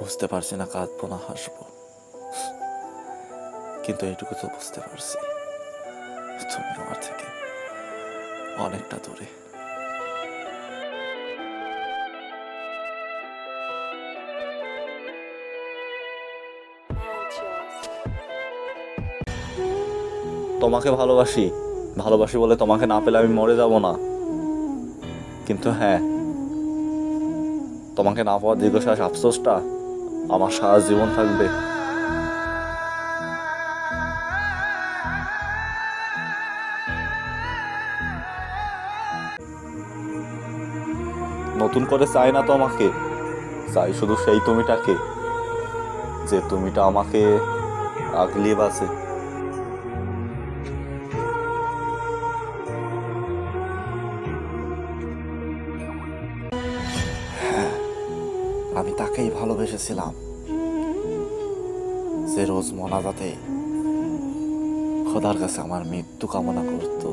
বুঝতে পারছি না কাঁদবো না হাসবো, কিন্তু এইটুকু তো বুঝতে পারছি তুমি আমার থেকে অনেকটা দূরে। তোমাকে ভালোবাসি, ভালোবাসি বলে তোমাকে না পেলে আমি মরে যাব না, কিন্তু হ্যাঁ, তোমাকে না পাওয়ার দীর্ঘশ্বাস আফসোসটা আমার সারা জীবন থাকবে। নতুন করে চাই না তোমাকে, চাই শুধু সেই তুমিটাকে, যে তুমিটা আমাকে আগলিয়ে বাঁচে। আমি তাকেই ভালোবেসেছিলাম যে রোজ মোনাজাতে খোদার কাছে আমার মৃত্যু কামনা করতো।